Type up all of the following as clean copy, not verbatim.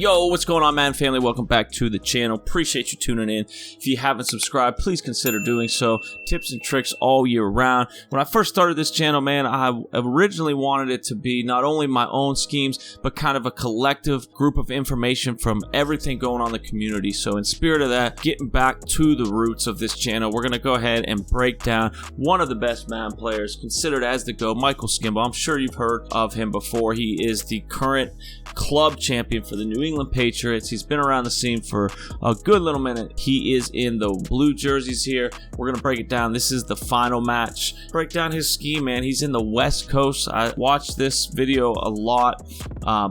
Yo, what's going on, Madden family? Welcome back to the channel. Appreciate you tuning in. If you haven't subscribed, please consider doing so. Tips and tricks all year round. When I first started this channel, man, I originally wanted it to be not only my own schemes, but kind of a collective group of information from everything going on in the community. So in spirit of that, getting back to the roots of this channel, we're going to go ahead and break down one of the best Madden players, considered as the GOAT, Michael Skimbo. I'm sure you've heard of him before. He is the current club champion for the New England Patriots. He's been around the scene for a good little minute. He is in the blue jerseys here. We're gonna break it down. This is the final match. Break down his scheme, man. He's in the West Coast. I watched this video a lot,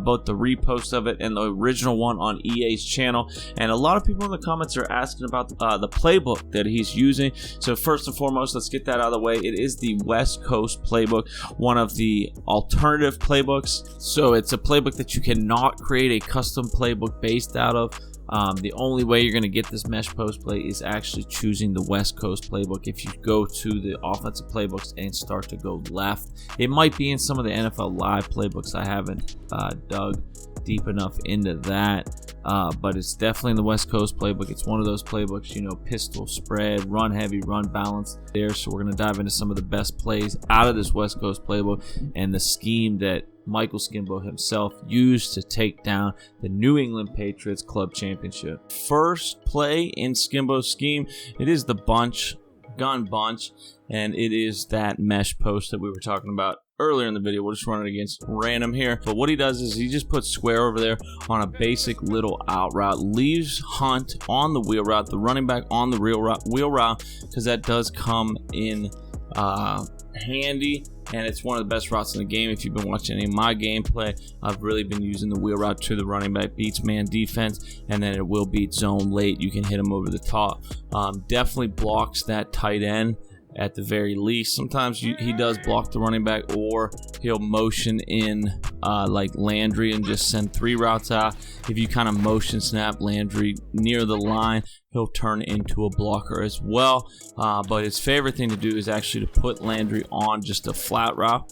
both the repost of it and the original one on EA's channel, and a lot of people in the comments are asking about the playbook that he's using. So first and foremost, let's get that out of the way. It is the West Coast playbook, one of the alternative playbooks. So it's a playbook that you cannot create a custom playbook based out of. The only way you're going to get this mesh post play is actually choosing the West Coast playbook. If you go to the offensive playbooks and start to go left, it might be in some of the NFL Live playbooks. I haven't dug deep enough into that, but it's definitely in the West Coast playbook. It's one of those playbooks, you know, pistol, spread, run heavy, run balance there. So we're going to dive into some of the best plays out of this West Coast playbook and the scheme that Michael Skimbo himself used to take down the New England Patriots Club Championship. First play in Skimbo's scheme, it is the gun bunch, and it is that mesh post that we were talking about earlier in the video. We'll just run it against random here. But what he does is he just puts square over there on a basic little out route, leaves Hunt on the wheel route, the running back on the wheel route, because that does come in handy, and it's one of the best routes in the game. If you've been watching any of my gameplay, I've really been using the wheel route to the running back, beats man defense, and then it will beat zone late. You can hit him over the top. Definitely blocks that tight end at the very least. Sometimes he does block the running back, or he'll motion in like Landry and just send 3 routes out. If you kind of motion snap Landry near the line, he'll turn into a blocker as well. But his favorite thing to do is actually to put Landry on just a flat route.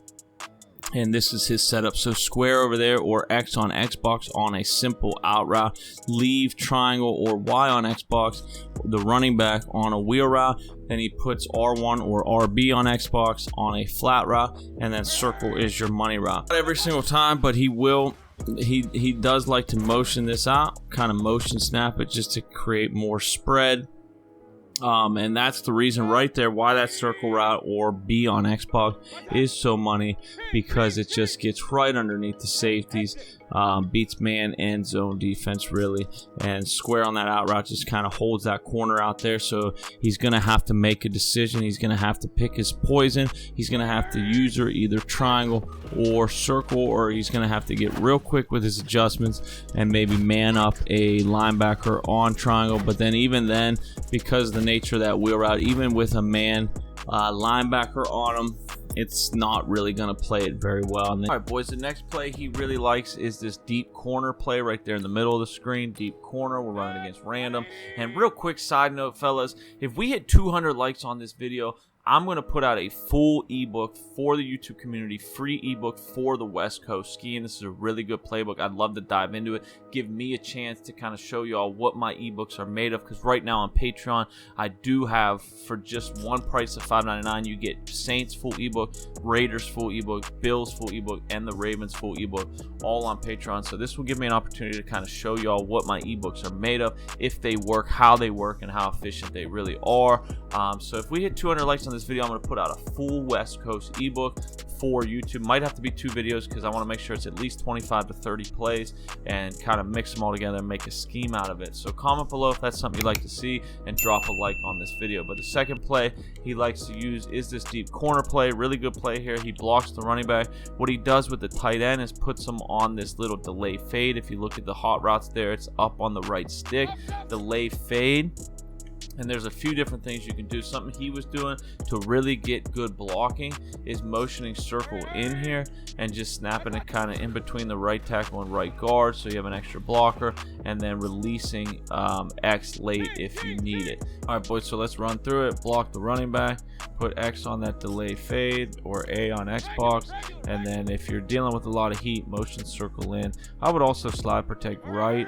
And this is his setup. So square over there, or X on Xbox on a simple out route. Leave triangle or Y on Xbox, the running back on a wheel route. Then he puts R1 or RB on Xbox on a flat route. And then circle is your money route. Not every single time, but he will. He does like to motion this out, kind of motion snap it just to create more spread. And that's the reason right there why that circle route or B on Xbox is so money, because it just gets right underneath the safeties, beats man and zone defense really, and square on that out route just kind of holds that corner out there. So he's gonna have to make a decision. He's gonna have to pick his poison. He's gonna have to use either triangle or circle, or he's gonna have to get real quick with his adjustments and maybe man up a linebacker on triangle. But then even then, because the nature of that wheel route, even with a man linebacker on him, it's not really going to play it very well. All right, boys, the next play he really likes is this deep corner play right there in the middle of the screen. Deep corner, we're running against random. And real quick side note, fellas, if we hit 200 likes on this video, I'm going to put out a full ebook for the YouTube community, free ebook for the West Coast scheme. This is a really good playbook. I'd love to dive into it. Give me a chance to kind of show y'all what my ebooks are made of, because right now on Patreon, I do have, for just one price of $5.99, you get Saints full ebook, Raiders full ebook, Bills full ebook, and the Ravens full ebook, all on Patreon. So this will give me an opportunity to kind of show y'all what my ebooks are made of, if they work, how they work, and how efficient they really are. So if we hit 200 likes on this video, I'm going to put out a full West Coast ebook for YouTube. Might have to be 2 videos because I want to make sure it's at least 25 to 30 plays and kind of mix them all together and make a scheme out of it. So comment below if that's something you'd like to see, and drop a like on this video. But the second play he likes to use is this deep corner play. Really good play here. He blocks the running back. What he does with the tight end is puts him on this little delay fade. If you look at the hot routes there, it's up on the right stick. Delay fade. And there's a few different things you can do. Something he was doing to really get good blocking is motioning circle in here and just snapping it kind of in between the right tackle and right guard, so you have an extra blocker, and then releasing X late if you need it. All right, boys, so let's run through it. Block the running back, put X on that delay fade, or A on Xbox, and then if you're dealing with a lot of heat, motion circle in. I would also slide protect right,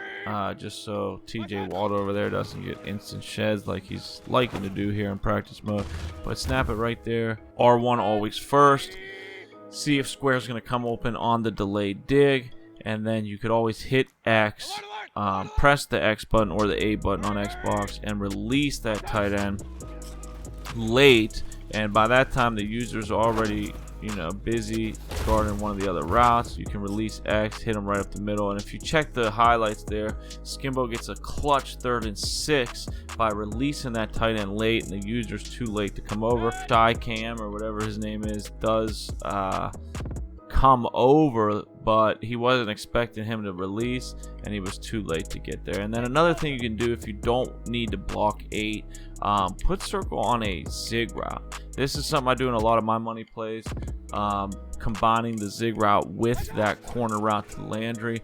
just so TJ Watt over there doesn't get instant sheds like he's liking to do here in practice mode. But snap it right there. R1 always first. See if square's going to come open on the delayed dig, and then you could always hit X, press the X button or the A button on Xbox, and release that tight end late. And by that time, the user's already, you know, busy guarding one of the other routes. You can release X, hit him right up the middle, and if you check the highlights there, Skimbo gets a clutch 3rd and 6 by releasing that tight end late, and the user's too late to come over. Shy Cam, or whatever his name is, does come over, but he wasn't expecting him to release, and he was too late to get there. And then another thing you can do if you don't need to block 8, put circle on a zig route. This is something I do in a lot of my money plays, combining the zig route with that corner route to Landry.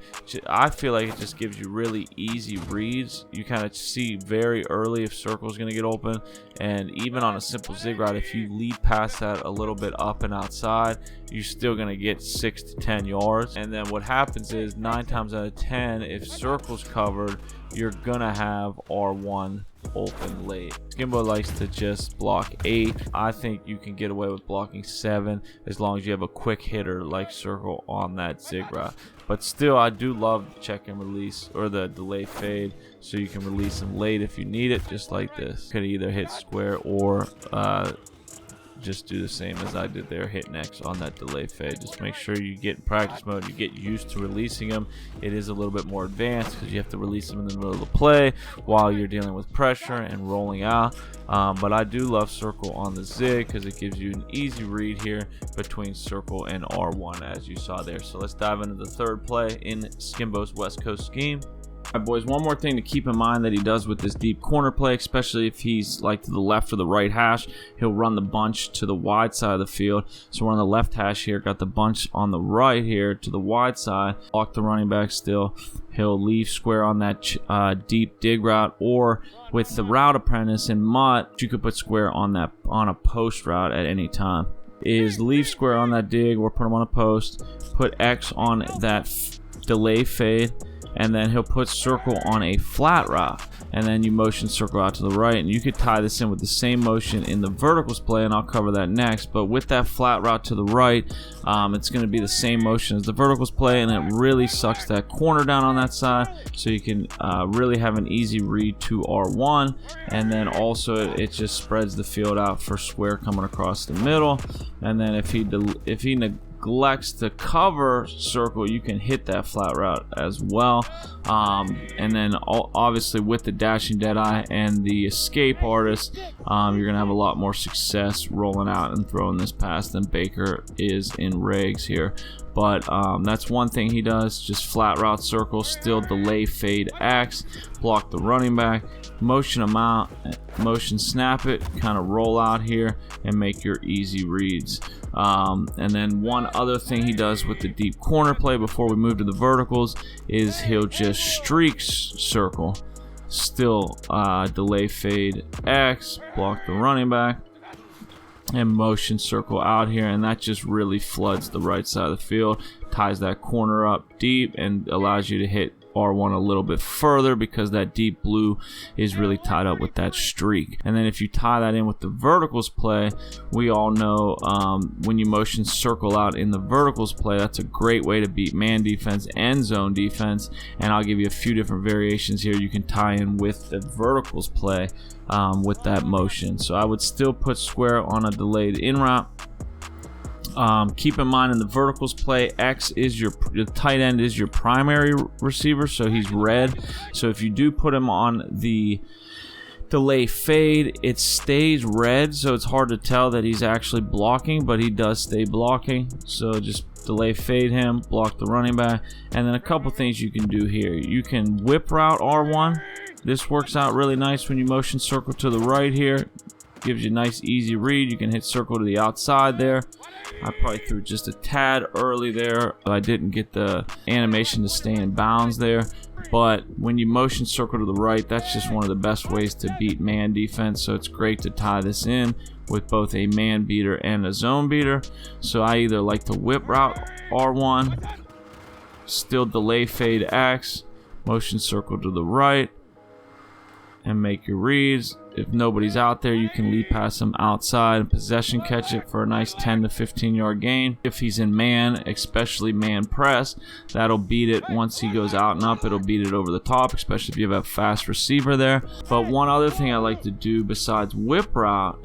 I feel like it just gives you really easy reads. You kind of see very early if circle's going to get open, and even on a simple zig route, if you lead past that a little bit up and outside, you're still going to get 6 to 10 yards. And then what happens is 9 times out of 10, if circle's covered, you're gonna have R1 open late. Skimbo likes to just block 8. I think you can get away with blocking 7 as long as you have a quick hitter like circle on that zig route. But still, I do love the check and release, or the delay fade, so you can release them late if you need it, just like this. Could either hit square or just do the same as I did there, hit X on that delay fade. Just make sure you get in practice mode, you get used to releasing them. It is a little bit more advanced because you have to release them in the middle of the play while you're dealing with pressure and rolling out. But I do love circle on the zig because it gives you an easy read here between circle and R1, as you saw there. So let's dive into the third play in Skimbo's West Coast scheme. All right, boys, one more thing to keep in mind that he does with this deep corner play, especially if he's like to the left or the right hash, he'll run the bunch to the wide side of the field. So we're on the left hash here, got the bunch on the right here to the wide side, block the running back still. He'll leave square on that deep dig route, or with the route apprentice in Mutt, you could put square on that on a post route at any time. Is leave square on that dig or put him on a post, put X on that delay fade, and then he'll put circle on a flat route, and then you motion circle out to the right. And you could tie this in with the same motion in the verticals play, and I'll cover that next. But with that flat route to the right, it's going to be the same motion as the verticals play, and it really sucks that corner down on that side, so you can really have an easy read to R1. And then also it just spreads the field out for square coming across the middle. And then if he neglects to cover circle, you can hit that flat route as well. And then obviously with the dashing deadeye and the escape artist, you're gonna have a lot more success rolling out and throwing this pass than Baker is in regs here. But that's one thing he does, just flat route circle, still delay fade X, block the running back, motion him out, motion snap it, kind of roll out here and make your easy reads. And then one other thing he does with the deep corner play before we move to the verticals is he'll just streak circle, still delay fade X, block the running back, and motion circle out here, and that just really floods the right side of the field, ties that corner up deep, and allows you to hit R1 a little bit further because that deep blue is really tied up with that streak. And then if you tie that in with the verticals play, we all know when you motion circle out in the verticals play, that's a great way to beat man defense and zone defense. And I'll give you a few different variations here you can tie in with the verticals play with that motion. So I would still put square on a delayed in route. Keep in mind in the verticals play, X is your tight end is your primary receiver, so he's red. So if you do put him on the delay fade, it stays red, so it's hard to tell that he's actually blocking, but he does stay blocking. So just delay fade him, block the running back. And then a couple things you can do here. You can whip route R1 This works out really nice when you motion circle to the right here. Gives you a nice easy read. You can hit circle to the outside there. I probably threw just a tad early there. I didn't get the animation to stay in bounds there. But when you motion circle to the right, that's just one of the best ways to beat man defense. So it's great to tie this in with both a man beater and a zone beater. So I either like to whip route R1, still delay fade X, motion circle to the right, and make your reads. If nobody's out there, you can lead pass him outside and possession catch it for a nice 10 to 15 yard gain. If he's in man, especially man press, that'll beat it. Once he goes out and up, it'll beat it over the top, especially if you have a fast receiver there. But one other thing I like to do besides whip route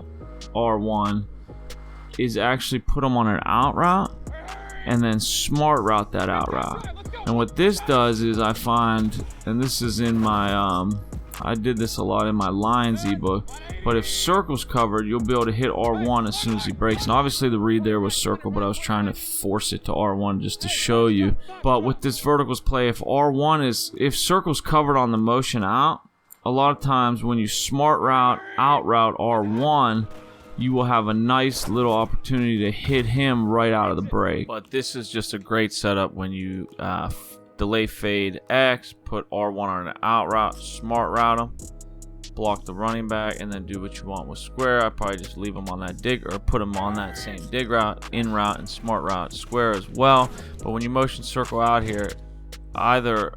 R1 is actually put him on an out route and then smart route that out route. And what this does is I find, and this is in my I did this a lot in my lines ebook, but if circle's covered, you'll be able to hit R1 as soon as he breaks. And obviously the read there was circle, but I was trying to force it to R1 just to show you. But with this verticals play, if circle's covered on the motion out, a lot of times when you smart route, out route R1, you will have a nice little opportunity to hit him right out of the break. But this is just a great setup when you delay fade X, put R1 on an out route, smart route him, block the running back, and then do what you want with square. I probably just leave him on that dig or put him on that same dig route, in route, and smart route square as well. But when you motion circle out here, either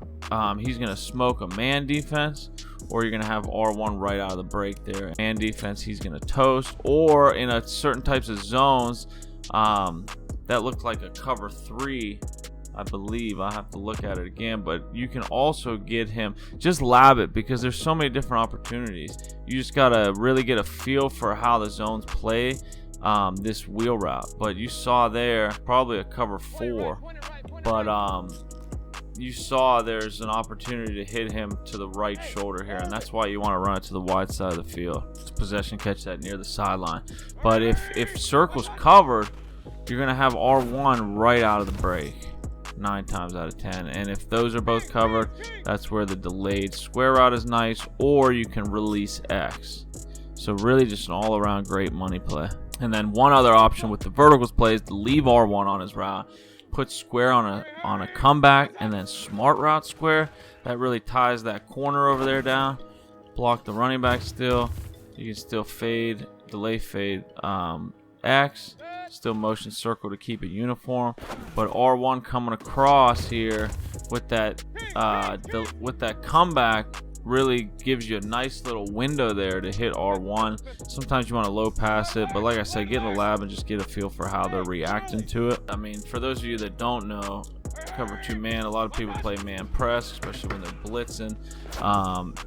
he's going to smoke a man defense, or you're going to have R1 right out of the break there. Man defense, he's going to toast, or in a certain types of zones that looked like a cover 3, I believe. I'll have to look at it again, but you can also get him, just lab it, because there's so many different opportunities. You just gotta really get a feel for how the zones play this wheel route. But you saw there probably a cover 4, but you saw there's an opportunity to hit him to the right shoulder here, and that's why you want to run it to the wide side of the field. It's possession catch that near the sideline. But if circle's covered, you're gonna have R1 right out of the break 9 times out of 10. And if those are both covered, that's where the delayed square route is nice, or you can release X. So really just an all-around great money play. And then one other option with the verticals play is to leave R1 on his route, put square on a comeback, and then smart route square. That really ties that corner over there down. Block the running back still. You can still fade, delay fade X. Still motion circle to keep it uniform, but R1 coming across here with that comeback really gives you a nice little window there to hit R1. Sometimes you want to low pass it, but like I said, get in the lab and just get a feel for how they're reacting to it. I mean, for those of you that don't know, cover 2 man, a lot of people play man press, especially when they're blitzing.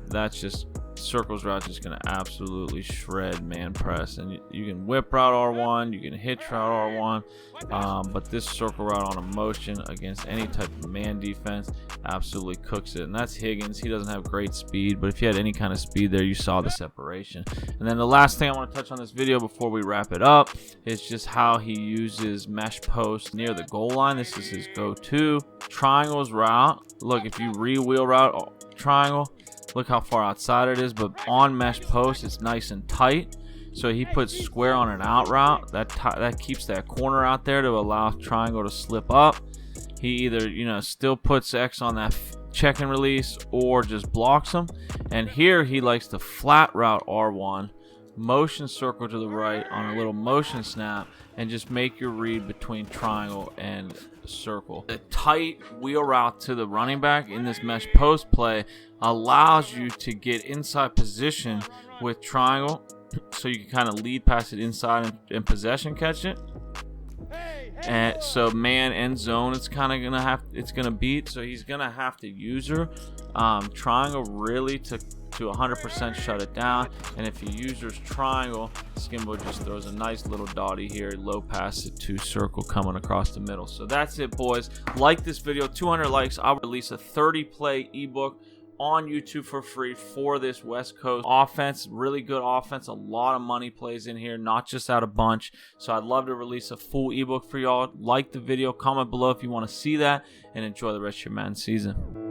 That's just circles route, just going to absolutely shred man press, and you can whip route R1, you can hitch route R1, but this circle route on a motion against any type of man defense absolutely cooks it. And that's Higgins. He doesn't have great speed, but if you had any kind of speed there, you saw the separation. And then the last thing I want to touch on this video before we wrap it up is just how he uses mesh post near the goal line. This is his go-to. Triangles route, look, if you re-wheel route triangle, look how far outside it is, but on mesh post it's nice and tight. So he puts square on an out route that keeps that corner out there to allow triangle to slip up. He either still puts X on that check and release or just blocks him. And here he likes to flat route R1, motion circle to the right on a little motion snap, and just make your read between triangle and circle. The tight wheel route to the running back in this mesh post play allows you to get inside position with triangle, so you can kind of lead pass it inside and possession catch it. And so man and zone, it's gonna beat. So he's gonna have to use her triangle really to 100% shut it down. And if he uses triangle, Skimbo just throws a nice little dotty here, low pass it to circle coming across the middle. So that's it, boys. Like this video, 200 likes, I'll release a 30 play ebook on YouTube for free for this West Coast offense. Really good offense, a lot of money plays in here, not just out a bunch. So I'd love to release a full ebook for y'all. Like the video, comment below if you want to see that, and enjoy the rest of your Madden season.